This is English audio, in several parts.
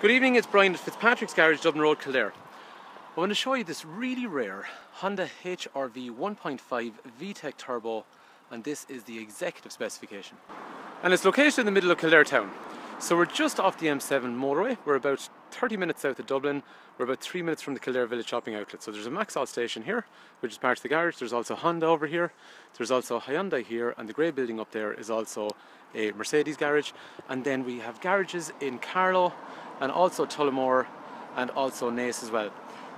Good evening, it's Brian at Fitzpatrick's Garage, Dublin Road, Kildare. I want to show you this really rare Honda HRV 1.5 VTEC Turbo, and this is the executive specification. And it's located in the middle of Kildare town. So we're just off the M7 motorway. We're about 30 minutes south of Dublin. We're about 3 minutes from the Kildare Village shopping outlet. So there's a Maxall station here, which is part of the garage. There's also Honda over here. There's also Hyundai here, and the grey building up there is also a Mercedes garage. And then we have garages in Carlow and also Tullamore and also Naas as well.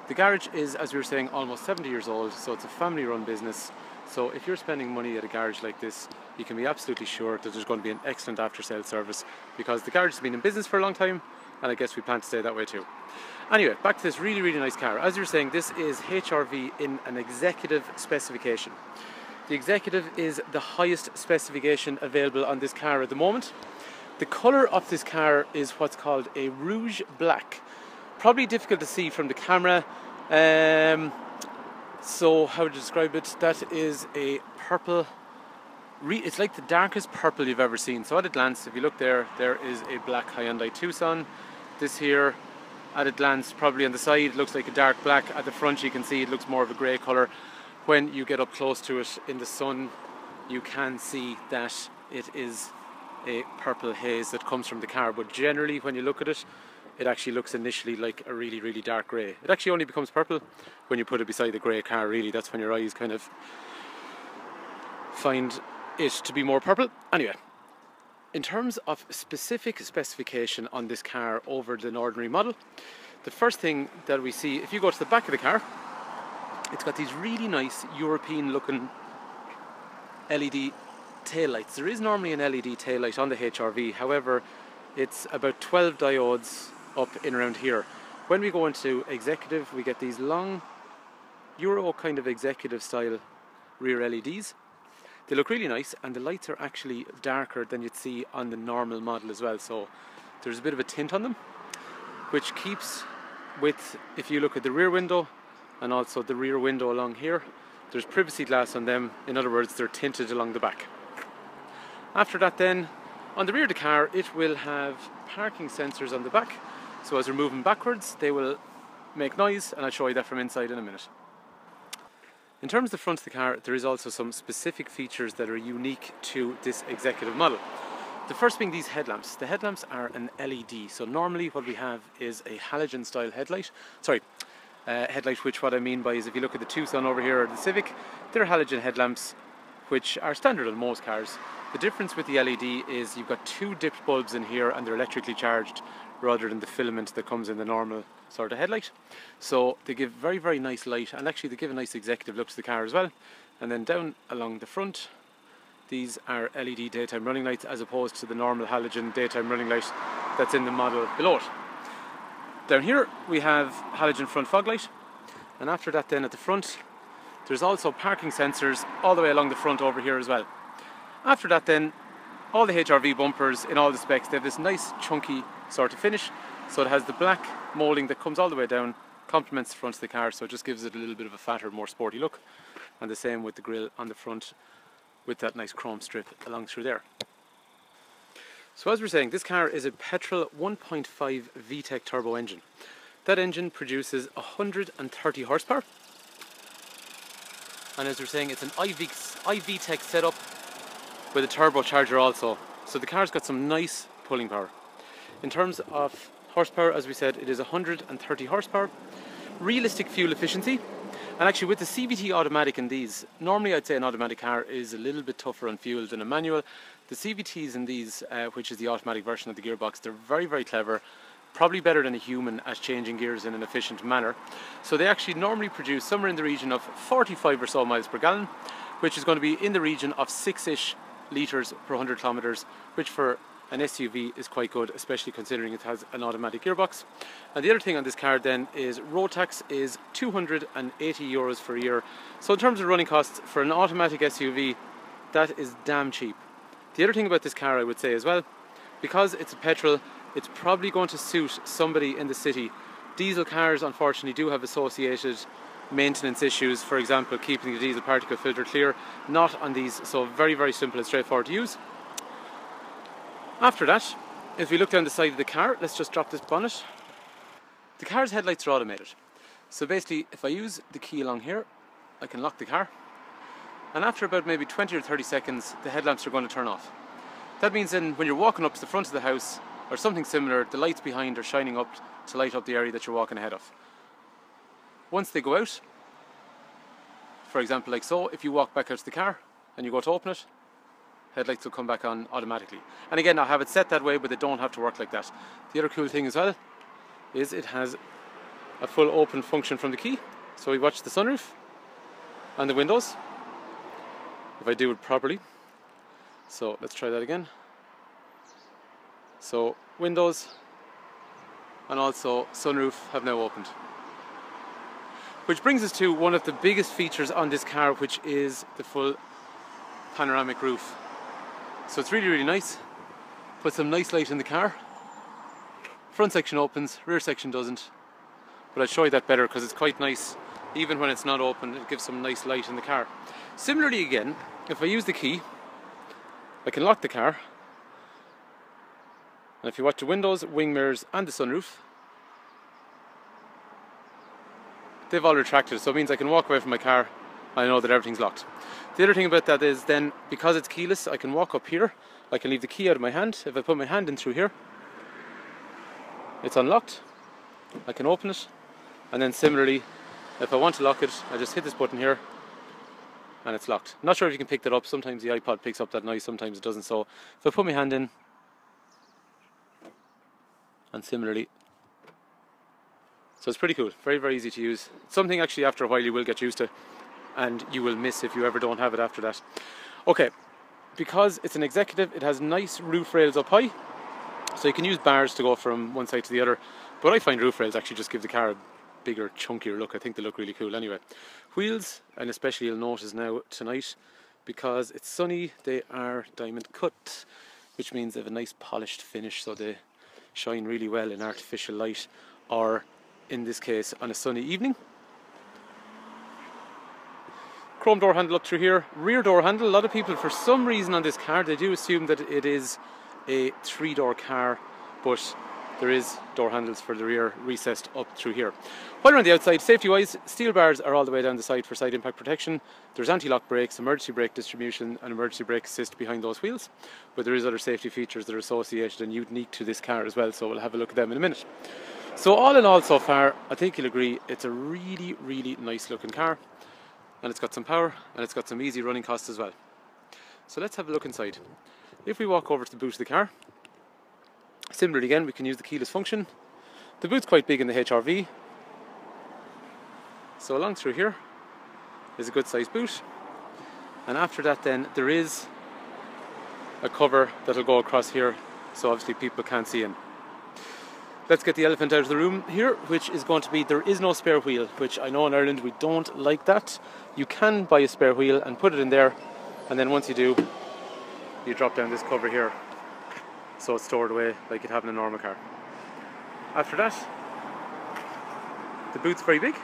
The garage is, as we were saying, almost 70 years old, so it's a family run business. So if you're spending money at a garage like this, you can be absolutely sure that there's going to be an excellent after sales service, because the garage has been in business for a long time, and I guess we plan to stay that way too. Anyway, back to this really, really nice car. As you were saying, this is HRV in an executive specification. The executive is the highest specification available on this car at the moment. The colour of this car is what's called a rouge black. Probably difficult to see from the camera. So how to describe it? That is a purple. It's like the darkest purple you've ever seen. So at a glance, if you look there, there is a black Hyundai Tucson. This here, at a glance, probably on the side, looks like a dark black. At the front, you can see it looks more of a grey colour. When you get up close to it in the sun, you can see that it is a purple haze that comes from the car. But generally, when you look at it, it actually looks initially like a really, really dark grey. It actually only becomes purple when you put it beside the grey car, really. That's when your eyes kind of find it to be more purple. Anyway, in terms of specific specification on this car over an ordinary model, the first thing that we see, if you go to the back of the car, it's got these really nice European looking LED taillights. There is normally an LED taillight on the HRV, however, it's about 12 diodes up in around here. When we go into executive, we get these long Euro kind of executive style rear LEDs. They look really nice, and the lights are actually darker than you'd see on the normal model as well, so there's a bit of a tint on them, which keeps with, if you look at the rear window and also the rear window along here, there's privacy glass on them. In other words, they're tinted along the back. After that then, on the rear of the car, it will have parking sensors on the back, so as we're moving backwards they will make noise, and I'll show you that from inside in a minute. In terms of the front of the car, there is also some specific features that are unique to this executive model. The first being these headlamps. The headlamps are an LED, so normally what we have is a halogen style headlight. Headlight, which what I mean by is, if you look at the Tucson over here or the Civic, they're halogen headlamps which are standard on most cars. The difference with the LED is you've got two dipped bulbs in here, and they're electrically charged rather than the filament that comes in the normal sort of headlight. So they give very, very nice light, and actually they give a nice executive look to the car as well. And then down along the front, these are LED daytime running lights as opposed to the normal halogen daytime running light that's in the model below it. Down here we have halogen front fog light, and after that then at the front there's also parking sensors all the way along the front over here as well. After that then, all the HRV bumpers in all the specs, they have this nice chunky sort of finish, so it has the black moulding that comes all the way down, complements the front of the car, so it just gives it a little bit of a fatter, more sporty look. And the same with the grille on the front with that nice chrome strip along through there. So as we're saying, this car is a petrol 1.5 VTEC turbo engine. That engine produces 130 horsepower, and as we're saying, it's an EXi-VTEC setup with a turbocharger also. So the car's got some nice pulling power. In terms of horsepower, as we said, it is 130 horsepower. Realistic fuel efficiency. And actually with the CVT automatic in these, normally I'd say an automatic car is a little bit tougher on fuel than a manual. The CVTs in these, which is the automatic version of the gearbox, they're very, very clever. Probably better than a human at changing gears in an efficient manner. So they actually normally produce somewhere in the region of 45 or so miles per gallon, which is going to be in the region of 6-ish litres per 100 kilometres, which for an SUV is quite good, especially considering it has an automatic gearbox. And the other thing on this car then is road tax is 280 euros for a year. So in terms of running costs for an automatic SUV, that is damn cheap. The other thing about this car I would say as well, because it's a petrol, it's probably going to suit somebody in the city. Diesel cars unfortunately do have associated maintenance issues, for example keeping the diesel particle filter clear. Not on these, so very, very simple and straightforward to use. After that, if we look down the side of the car, let's just drop this bonnet. The car's headlights are automated. So basically, if I use the key along here, I can lock the car. And after about maybe 20 or 30 seconds, the headlamps are going to turn off. That means then when you're walking up to the front of the house, or something similar, the lights behind are shining up to light up the area that you're walking ahead of. Once they go out, for example like so, if you walk back out to the car and you go to open it, headlights will come back on automatically. And again, I have it set that way, but they don't have to work like that. The other cool thing as well is it has a full open function from the key. So we watch the sunroof and the windows, if I do it properly. So let's try that again. So windows and also sunroof have now opened. Which brings us to one of the biggest features on this car, which is the full panoramic roof. So it's really, really nice. Put some nice light in the car. Front section opens, rear section doesn't. But I'll show you that better because it's quite nice. Even when it's not open, it gives some nice light in the car. Similarly again, if I use the key, I can lock the car. And if you watch the windows, wing mirrors and the sunroof, they've all retracted, so it means I can walk away from my car and I know that everything's locked. The other thing about that is then, because it's keyless, I can walk up here, I can leave the key out of my hand. If I put my hand in through here, it's unlocked, I can open it, and then similarly, if I want to lock it, I just hit this button here and it's locked. I'm not sure if you can pick that up, sometimes the iPod picks up that noise, sometimes it doesn't, so if I put my hand in, and similarly, so it's pretty cool, very, very easy to use. It's something actually after a while you will get used to and you will miss if you ever don't have it after that. Okay, because it's an executive, it has nice roof rails up high, so you can use bars to go from one side to the other, but I find roof rails actually just give the car a bigger, chunkier look. I think they look really cool anyway. Wheels, and especially you'll notice now tonight, because it's sunny, they are diamond cut, which means they have a nice polished finish, so they shine really well in artificial light, or in this case on a sunny evening. Chrome door handle up through here, rear door handle. A lot of people, for some reason on this car, they do assume that it is a 3-door car, but there is door handles for the rear recessed up through here. While we're on the outside, safety wise, steel bars are all the way down the side for side impact protection. There's anti-lock brakes, emergency brake distribution and emergency brake assist behind those wheels, but there is other safety features that are associated and unique to this car as well, so we'll have a look at them in a minute. So all in all so far, I think you'll agree it's a really, really nice looking car, and it's got some power and it's got some easy running costs as well. So let's have a look inside. If we walk over to the boot of the car, similarly again, we can use the keyless function. The boot's quite big in the HRV, so along through here is a good sized boot, and after that then there is a cover that'll go across here, so obviously people can't see in. Let's get the elephant out of the room here, which is going to be, there is no spare wheel, which I know in Ireland we don't like that. You can buy a spare wheel and put it in there, and then once you do, you drop down this cover here, so it's stored away like you'd have in a normal car. After that, the boot's very big.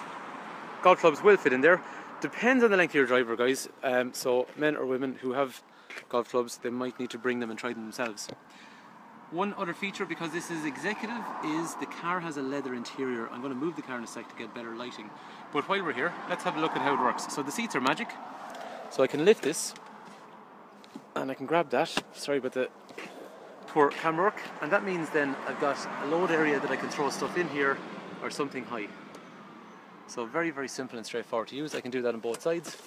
Golf clubs will fit in there. Depends on the length of your driver, guys. So men or women who have golf clubs, they might need to bring them and try them themselves. One other feature, because this is executive, is the car has a leather interior. I'm going to move the car in a sec to get better lighting. But while we're here, let's have a look at how it works. So the seats are magic. So I can lift this and I can grab that. Sorry about the poor camera work. And that means then I've got a load area that I can throw stuff in here or something high. So very, very simple and straightforward to use. I can do that on both sides.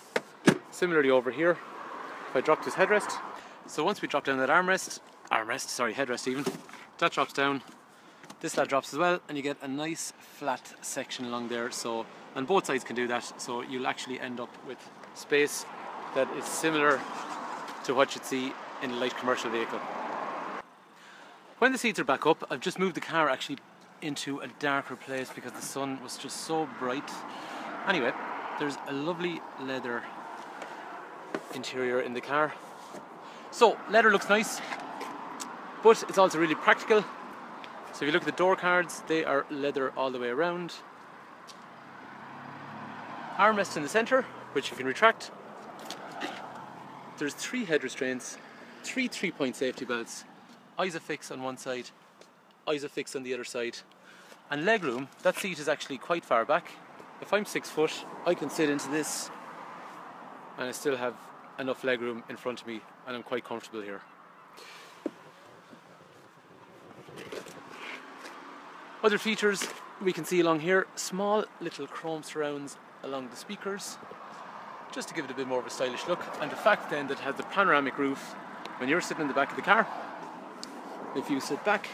Similarly over here, if I drop this headrest. So once we drop down that headrest even, that drops down. This lad drops as well, and you get a nice flat section along there. So, and both sides can do that. So you'll actually end up with space that is similar to what you'd see in a light commercial vehicle. When the seats are back up, I've just moved the car actually into a darker place because the sun was just so bright. Anyway, there's a lovely leather interior in the car. So leather looks nice, but it's also really practical. So if you look at the door cards, they are leather all the way around. Armrest in the centre, which you can retract. There's 3 head restraints, 3 3-point safety belts. EXi-VTEC on one side, EXi-VTEC on the other side. And legroom, that seat is actually quite far back. If I'm 6 foot, I can sit into this and I still have enough legroom in front of me, and I'm quite comfortable here. Other features we can see along here, small little chrome surrounds along the speakers, just to give it a bit more of a stylish look. And the fact then that it has the panoramic roof when you're sitting in the back of the car. If you sit back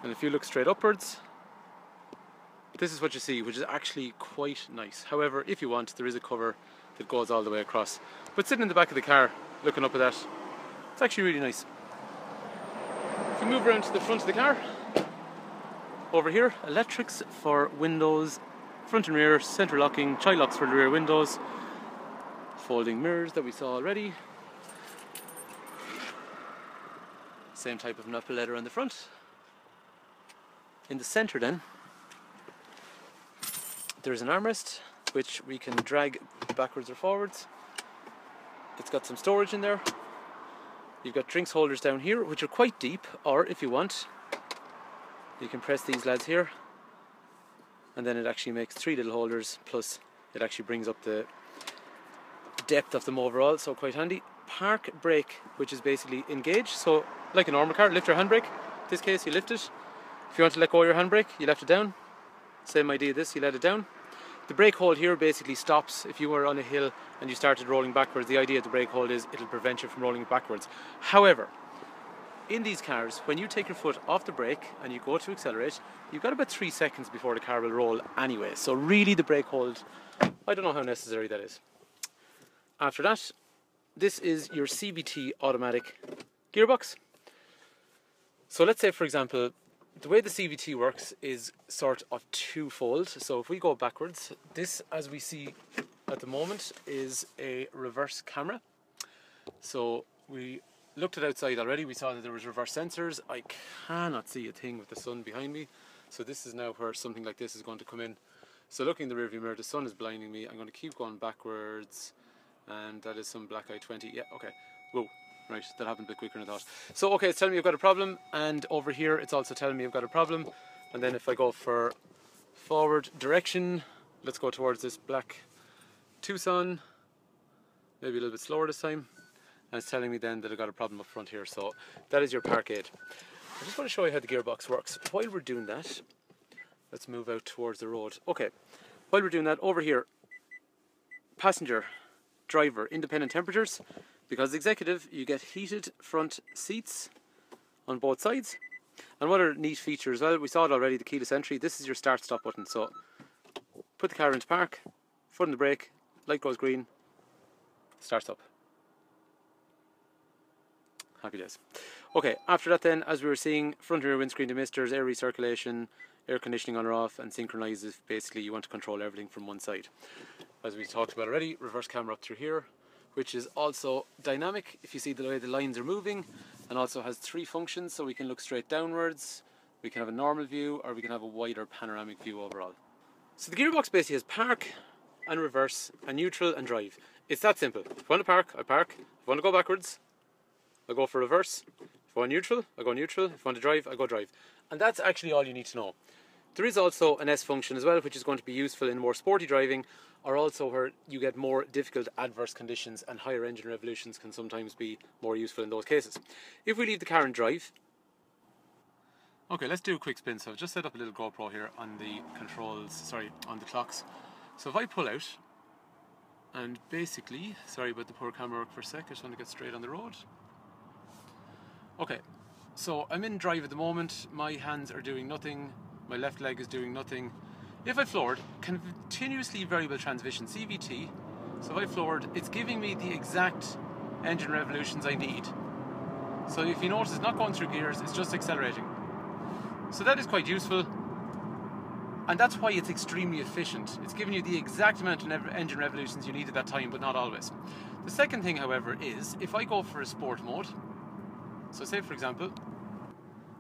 and if you look straight upwards, this is what you see, which is actually quite nice. However, if you want, there is a cover that goes all the way across. But sitting in the back of the car, looking up at that, it's actually really nice. If you move around to the front of the car, over here, electrics for windows, front and rear, centre locking, child locks for the rear windows, folding mirrors that we saw already. Same type of knuckle leather on the front. In the centre then, there's an armrest which we can drag backwards or forwards. It's got some storage in there. You've got drinks holders down here which are quite deep, or if you want, you can press these lads here and then it actually makes 3 little holders, plus it actually brings up the depth of them overall, so quite handy. Park brake, which is basically engage, so like a normal car, lift your handbrake. In this case you lift it. If you want to let go of your handbrake, you left it down. Same idea this, you let it down. The brake hold here basically stops if you were on a hill and you started rolling backwards. The idea of the brake hold is it'll prevent you from rolling backwards. However, in these cars, when you take your foot off the brake and you go to accelerate, you've got about 3 seconds before the car will roll anyway. So really the brake hold, I don't know how necessary that is. After that, this is your CVT automatic gearbox. So let's say, for example, the way the CVT works is sort of twofold. So if we go backwards, this, as we see at the moment, is a reverse camera. So we looked at outside already, we saw that there was reverse sensors. I cannot see a thing with the sun behind me. So this is now where something like this is going to come in. So looking in the rearview mirror, the sun is blinding me. I'm going to keep going backwards. And that is some black eye 20. Yeah, okay. Whoa. Right, that happened a bit quicker than I thought. So, okay, it's telling me I've got a problem. And over here, it's also telling me I've got a problem. And then if I go for forward direction, let's go towards this black Tucson. Maybe a little bit slower this time. And it's telling me then that I've got a problem up front here. So, that is your park aid. I just want to show you how the gearbox works. While we're doing that, let's move out towards the road. Okay, while we're doing that, over here, passenger, driver, independent temperatures. Because executive, you get heated front seats on both sides. And what are neat features? Well, we saw it already, the keyless entry. This is your start stop button. So put the car into park, foot on the brake, light goes green, starts up. Happy days. Okay, after that then, as we were seeing, front and rear windscreen demisters, air recirculation, air conditioning on or off, and synchronize if basically you want to control everything from one side. As we talked about already, reverse camera up through here, which is also dynamic if you see the way the lines are moving, and also has 3 functions. So we can look straight downwards, we can have a normal view, or we can have a wider panoramic view overall. So the gearbox basically has park and reverse and neutral and drive. It's that simple. If I want to park, I park. If I want to go backwards, I go for reverse. If I want neutral, I go neutral. If I want to drive, I go drive. And that's actually all you need to know. There is also an S function as well, which is going to be useful in more sporty driving, or also where you get more difficult adverse conditions, and higher engine revolutions can sometimes be more useful in those cases. If we leave the car in drive. Okay, let's do a quick spin. So I've just set up a little GoPro here on the controls, sorry, on the clocks. So if I pull out, and basically, sorry about the poor camera work for a sec, I just want to get straight on the road. Okay, so I'm in drive at the moment, my hands are doing nothing, my left leg is doing nothing. If I floored, continuously variable transmission, CVT, so if I floored, it's giving me the exact engine revolutions I need. So if you notice, it's not going through gears, it's just accelerating. So that is quite useful, and that's why it's extremely efficient. It's giving you the exact amount of engine revolutions you need at that time, but not always. The second thing, however, is if I go for a sport mode, so say for example,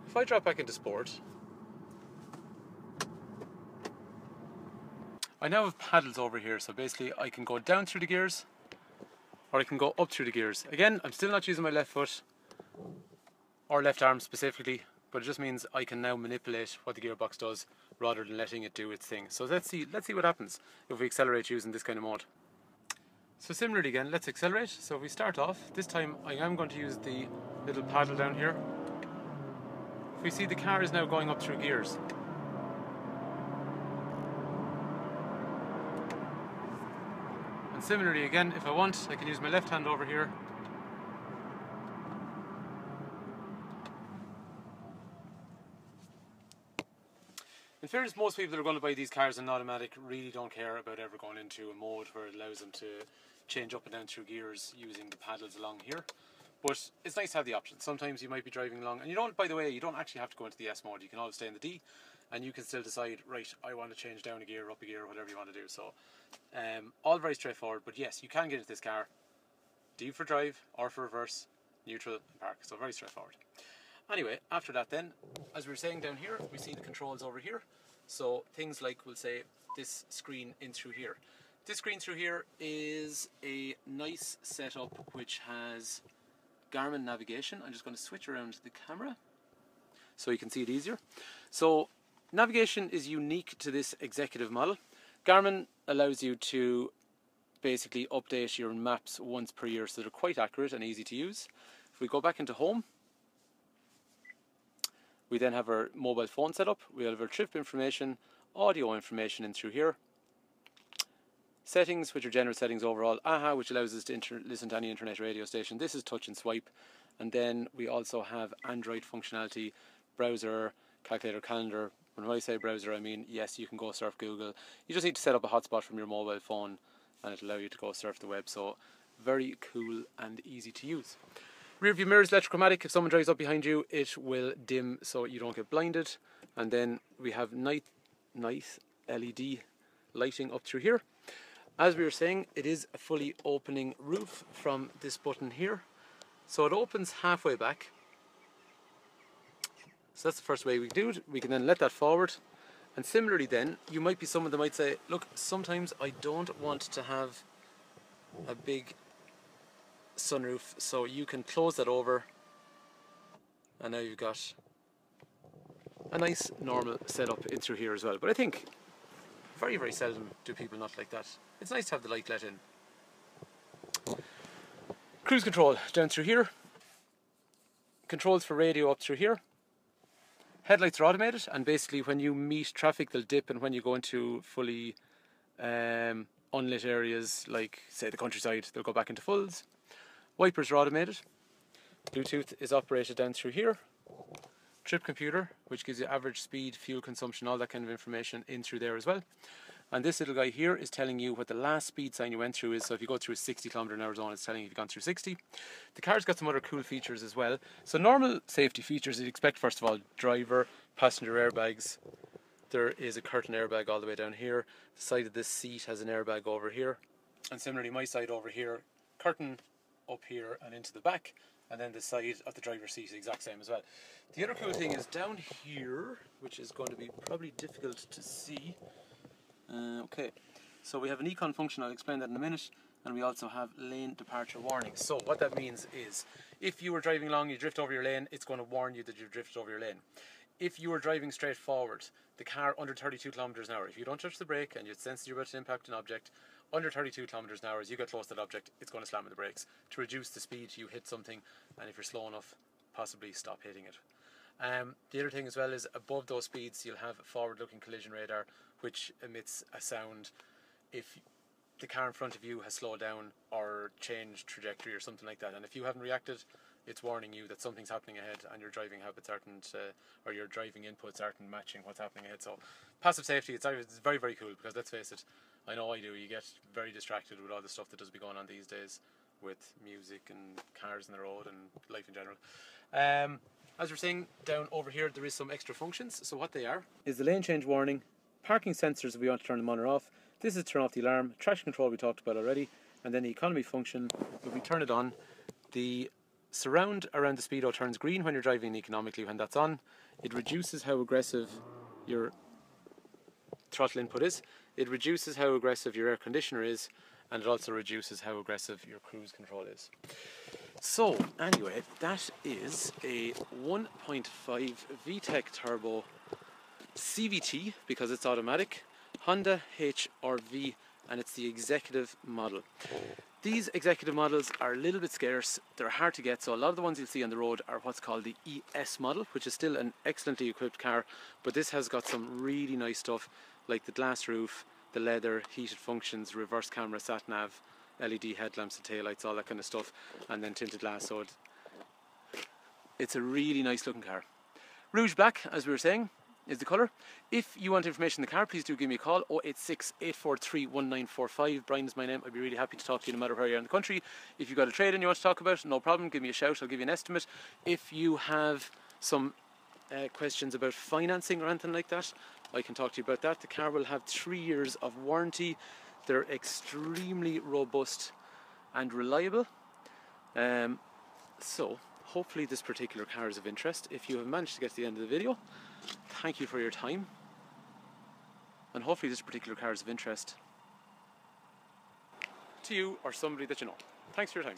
if I drop back into sport, I now have paddles over here, so basically I can go down through the gears, or I can go up through the gears. Again, I'm still not using my left foot, or left arm specifically, but it just means I can now manipulate what the gearbox does rather than letting it do its thing. So let's see what happens if we accelerate using this kind of mode. So similarly again, let's accelerate. So if we start off, this time I am going to use the little paddle down here. If we see, the car is now going up through gears. And similarly again, if I want, I can use my left hand over here. In fairness, most people that are going to buy these cars in automatic really don't care about ever going into a mode where it allows them to change up and down through gears using the paddles along here. But it's nice to have the option. Sometimes you might be driving along, and you don't, by the way, you don't actually have to go into the S mode. You can always stay in the D, and you can still decide, right, I want to change down a gear, up a gear, whatever you want to do. So, all very straightforward. But yes, you can get into this car, D for drive, R for reverse, neutral, and park. So very straightforward. Anyway, after that then, as we were saying down here, we see the controls over here. So things like, we'll say, this screen in through here. This screen through here is a nice setup which has Garmin navigation. I'm just going to switch around the camera so you can see it easier. So navigation is unique to this executive model. Garmin allows you to basically update your maps once per year, so they're quite accurate and easy to use. If we go back into home, we then have our mobile phone setup. We have our trip information, audio information in through here. Settings, which are general settings overall. AHA, which allows us to listen to any internet radio station. This is touch and swipe. And then we also have Android functionality, browser, calculator, calendar. When I say browser, I mean, yes, you can go surf Google. You just need to set up a hotspot from your mobile phone and it'll allow you to go surf the web. So very cool and easy to use. Rear view mirrors, electrochromatic. If someone drives up behind you, it will dim so you don't get blinded. And then we have nice LED lighting up through here. As we were saying, it is a fully opening roof from this button here. So it opens halfway back. So that's the first way we do it. We can then let that forward. And similarly then, you might be someone that might say, look, sometimes I don't want to have a big sunroof, so you can close that over and now you've got a nice normal setup in through here as well. But I think very, very seldom do people not like that. It's nice to have the light let in. Cruise control down through here. Controls for radio up through here. Headlights are automated, and basically when you meet traffic they'll dip, and when you go into fully unlit areas like say the countryside, they'll go back into fulls. Wipers are automated. Bluetooth is operated down through here. Trip computer, which gives you average speed, fuel consumption, all that kind of information in through there as well. And this little guy here is telling you what the last speed sign you went through is. So if you go through a 60 km/h zone, it's telling you if you've gone through 60. The car's got some other cool features as well. So normal safety features you'd expect, first of all, driver, passenger airbags. There is a curtain airbag all the way down here. The side of this seat has an airbag over here. And similarly, my side over here, curtain up here and into the back. And then the side of the driver's seat is the exact same as well. The other cool thing is down here, which is going to be probably difficult to see. Okay, so we have an econ function, I'll explain that in a minute, and we also have lane departure warning. So what that means is, if you were driving along, you drift over your lane, it's going to warn you that you've drifted over your lane. If you were driving straight forward, the car under 32 km/h, if you don't touch the brake and you sense you're about to impact an object, under 32 km/h, as you get close to that object, it's going to slam on the brakes to reduce the speed you hit something, and if you're slow enough, possibly stop hitting it. The other thing as well is, above those speeds you'll have a forward-looking collision radar which emits a sound if the car in front of you has slowed down or changed trajectory or something like that, and if you haven't reacted, it's warning you that something's happening ahead and your driving habits aren't, or your driving inputs aren't matching what's happening ahead. So passive safety, it's very, very cool, because let's face it, I know I do, you get very distracted with all the stuff that does be going on these days with music and cars on the road and life in general. As we're saying, down over here there is some extra functions. So what they are is the lane change warning, parking sensors if we want to turn them on or off. This is turn off the alarm, traction control we talked about already, and then the economy function, if we turn it on, the surround around the speedo turns green when you're driving economically when that's on. It reduces how aggressive your throttle input is, it reduces how aggressive your air conditioner is, and it also reduces how aggressive your cruise control is. So anyway, that is a 1.5 VTEC turbo CVT, because it's automatic, Honda HRV, and it's the executive model. These executive models are a little bit scarce, they're hard to get, so a lot of the ones you'll see on the road are what's called the ES model, which is still an excellently equipped car, but this has got some really nice stuff like the glass roof, the leather, heated functions, reverse camera, sat nav, LED headlamps and taillights, all that kind of stuff, and then tinted glass, so it's a really nice looking car. Rouge black, as we were saying, is the colour. If you want information on the car, please do give me a call, 086 843 1945. Brian is my name. I'd be really happy to talk to you no matter where you are in the country. If you've got a trade-in you want to talk about, no problem, give me a shout, I'll give you an estimate. If you have some questions about financing or anything like that, I can talk to you about that. The car will have 3 years of warranty. They're extremely robust and reliable. So hopefully this particular car is of interest. If you have managed to get to the end of the video, thank you for your time, and hopefully this particular car is of interest to you or somebody that you know. Thanks for your time.